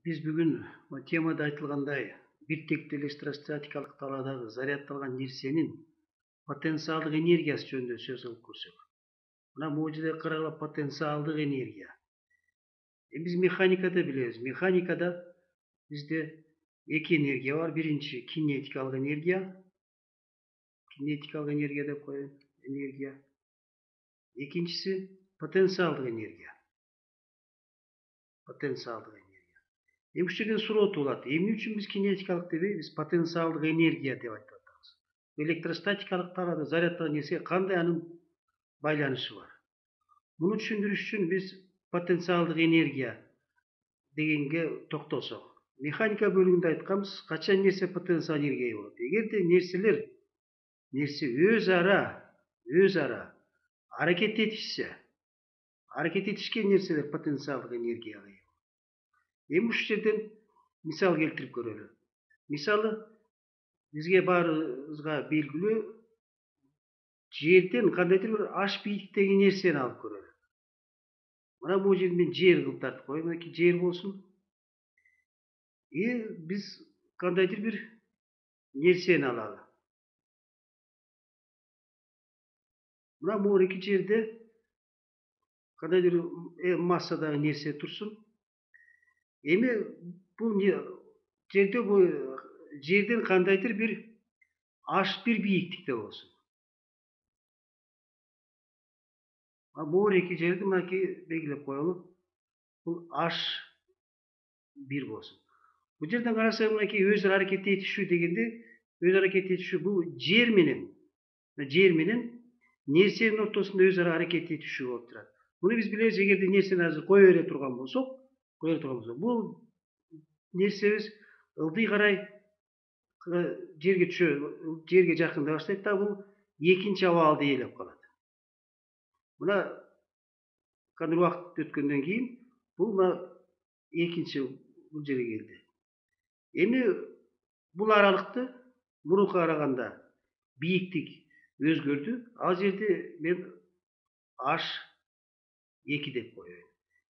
Биз бүгүн темада айтылгандай бир тектүү электростатикалык талаадагы заряддалган нерсенин потенциалдык энергиясы жөнүндө сөз кылып көрсөк. Мына могу жерде карагыла потенциалдык энергия. Биз механикада билебиз. Механикада бизде эки энергия бар. Биринчи кинетикалык энергия. Кинетикалык энергия деп коеюн. Энергия. Экинчиси потенциалдык энергия. Потенциалдык энергия. Ушул жерден суроо туулат. Эмне үчүн биз кинетикалык дебей, биз потенциалдык энергия деп айтып атабыз? Электростатикалык талаада заряддалган нерсеге кандай анын байланышы бар? Муну түшүндүрүш үчүн биз потенциалдык энергия дегенге токтолсок. Механика бөлүгүндө айтканбыз, качан нерсе потенциалдык энергияга болот? Эгерде нерсе өз ара аракет этишкен нерселер потенциалдык энергияга ээ. Ушул жерден мисал келтирип көрөлү. Мисалы, бизге баарыбызга белгилүү жерден кандайдыр бир аш бийиктиктеги нерсени алып көрөлү. Мына бул жерди мен жер кылып тартып коеюн, мынакей жер болсун. Биз кандайдыр бир нерсени алалы. Мына могуреки жерде кандайдыр массадагы нерсе турсун. Эми бул жерден кандайдыр бир бир бийиктикте болсун. Могуреки жерди мынакей белгилеп коелу. Бул бир болсун. Бул жерден карасак мынакей өз ара аракет этишүү дегенде, өз аракет этишүү бул жер менен нерсенин ортосунда өз ара аракет этишүү болуп турат. Муну биз билебиз, эгерде нерсени азыр кое бере турган болсок, бул нерсебиз ылдый карай жерге жакындай баштайт да, бул экинчи абалды ээлеп калат. Мына кандыр убакыт өткөндөн кийин бул экинчи бул жерге келди. Эми бул аралыкты мурункуга караганда бийиктик өзгөрдү. Ал жерде мен H2 деп коеюн.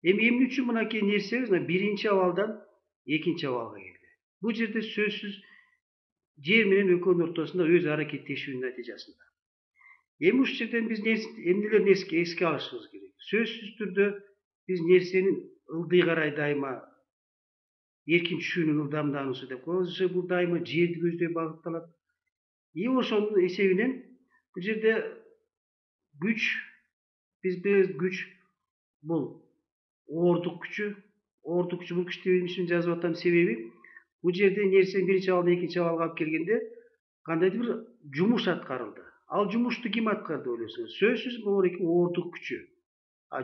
Эми эмне үчүн мынакей нерсебиз биринчи абалдан экинчи абалга келди? Бул жерде сөзсүз жер менен экөөнүн ортосунда өз аракеттешүүнүн натыйжасында. Эми ушул жерден биз эмнелерди эске алышыбыз керек? Сөзсүз түрдө биз нерсенин ылдый карай дайыма эркин түшүүнүн ылдамдануусу деп коебуз. Бул дайыма жерди көздөй багытталат. Ошонун эсебинен бул жерде күч, биз билебиз, күч бул оордук күчү. Оордук күчү, бул күчтү эмне үчүн жазып атам себеби, бул жерде нерсени биринчи абалдан экинчи абалга алып келгенде кандайдыр бир жумуш аткарылды. Ал жумушту ким аткарды деп ойлойсуңар? Сөзсүз могуреки оордук күчү.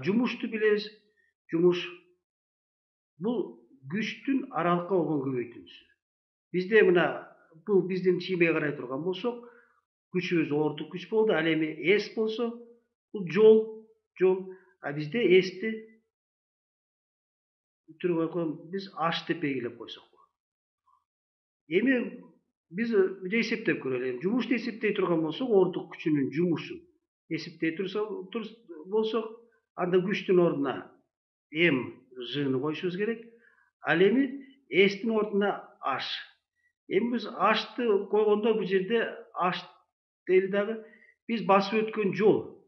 Жумушту билебиз. Жумуш бул күчтүн аралыкка болгон көбөйтүүсү. Бизде мына бул биздин чиймеге карай турган болсок, күчүбүз оордук күч болду. Ал эми S болсо, бул жол. Бизде S'ти биз H деп белгилеп койсок болот. Эми биз эсептеп көрөлү. Жумушту эсептей турган болсок, оордук күчүнүн жумушун эсептей болсок, анда күчтүн ордуна mg'ны коюшубуз керек. Ал эми S'тин ордуна H. Эми биз H'ты койгондо бул жерде H дейли дагы биз басып өткөн жол.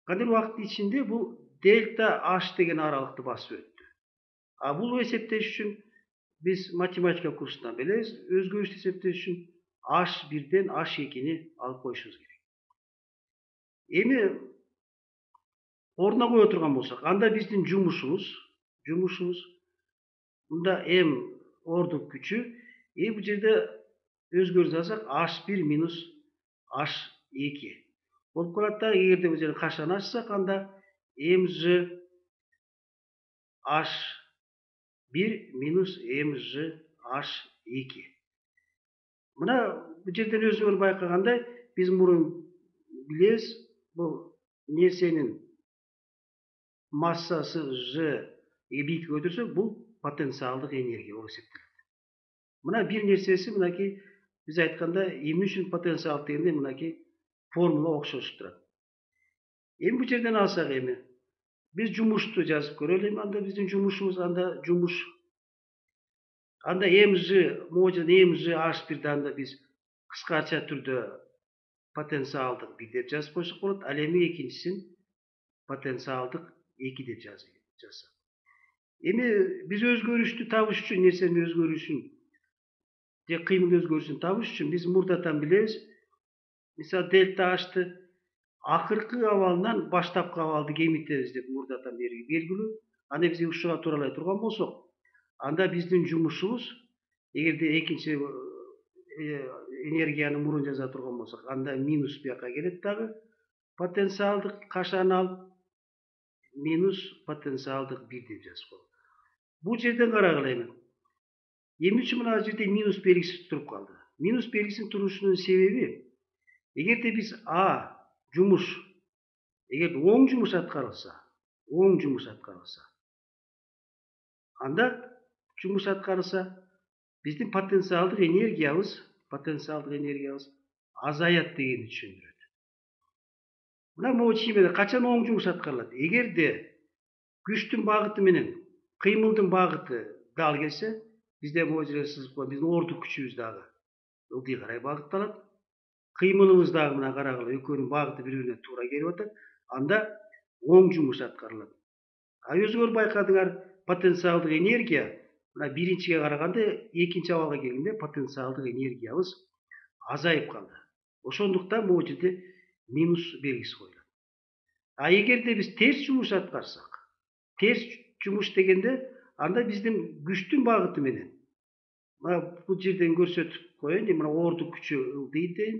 Кандайдыр убакыттын ичинде бул дельта H деген аралыкты басып өттү. Бул эсептеш үчүн биз математика курсунан билебиз, өзгөрүштү эсептеш үчүн H1ден H2ни алып коюшубуз керек. Эми ордуна кое турган болсок, анда биздин жумушубуз мында m оордук күчү, бул жерде өзгөрүп жазсак H1 минус H2 болуп калат да. Эгерде бул жерди кашаны ачсак, анда mg H1 минус mg H2. Мына бул жерден өзүңөр байкагандай, биз мурун билебиз, бул нерсенин массасы G бийиктикке көтөрсөк, бул потенциалдык энергия болуп эсептелет. Мына бир нерсеси мынакей биз айткандай, эмне үчүн потенциал дегенде мынакей формула окшошуп турат. Эми бул жерден алсак, биз жумушту жазып көрөлү. Анда биздин жумушубуз, Анда mg, могу mg h1'di анда биз кыскача түрдө потенциалдык 1 деп жазып койсок болот. Ал эми экинчисин потенциалдык 2 деп жазсак. Эми биз өзгөрүштү табыш үчүн, нерсенин өзгөрүшүн же кыймыл өзгөрүшүн табыш үчүн биз мурдадан билебиз. Мисалы дельта h'ты акыркы абалынан баштапкы абалды кемитебиз деп мурдадан бери белгилүү. Аны биз ушуга тууралай турган болсок, анда биздин жумушубуз, эгерде экинчи энергияны мурун жаза турган болсок, анда минус бияка келет дагы. Потенциалдык кашаны алып, минус потенциалдык 1 деп жазып коелу. Бул жерден карагыла эми. Эмне үчүн мына жерде минус белгиси туруп калды? Минус белгисинин турушунун себеби, эгерде биз жумуш, эгер оң жумуш аткарылса, анда жумуш аткарылса, биздин потенциалдык энергиябыз азаят дегенди түшүндүрөт. Мына могу чиймеде качан оң жумуш аткарылат? Эгерде күчтүн багыты менен кыймылдын багыты дал келсе, бизде могу жерге сызып коюп, биздин ордук күчүбүз дагы ылдый карай багытталат. Кыймылыбыз дагы мына карагыла, экөөнүн багыты бири-бирине туура келип атат. Анда оң жумуш аткарылат. Өзүңөр байкадыңар, потенциалдык энергия мына биринчиге караганда экинчи абалга келгенде потенциалдык энергиябыз азайып калды. Ошондуктан могу жерде минус белгиси коюлат. Эгерде биз терс жумуш аткарсак, терс жумуш дегенде анда биздин күчтүн багыты менен, мына бул жерден көрсөтүп коеюн дейм, мына ордук күчү ылдый дейм.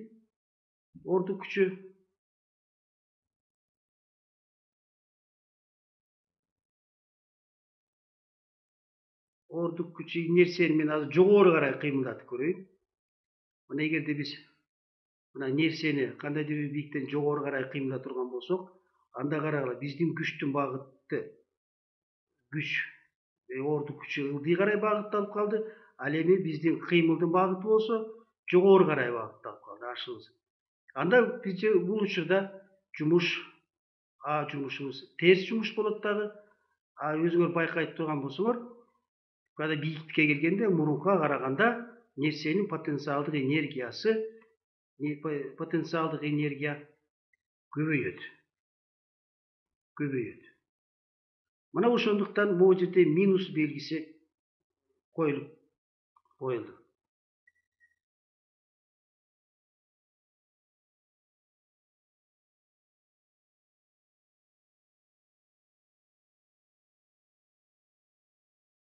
Ордук күчү нерсени мен азыр жогору карай кыймылдатып көрөйүн. Мына эгерде биз мына нерсени кандайдыр бир бийиктен жогору карай кыймылдата турган болсок, анда карагыла, биздин күчтүн багыты, ордук күчү ылдый карай багытталып калды. Ал эми биздин кыймылдын багыты болсо жогору карай багытталып калды, ашыбыз. Анда бизче бул учурда жумушубуз терс жумуш болот дагы. Өзүңөр байкай турган болсоңор, кандай бийиктикке келгенде мурункуга караганда нерсенин потенциалдык энергия көбөйөт. Мына ошондуктан могу жерде минус белгиси коюлду.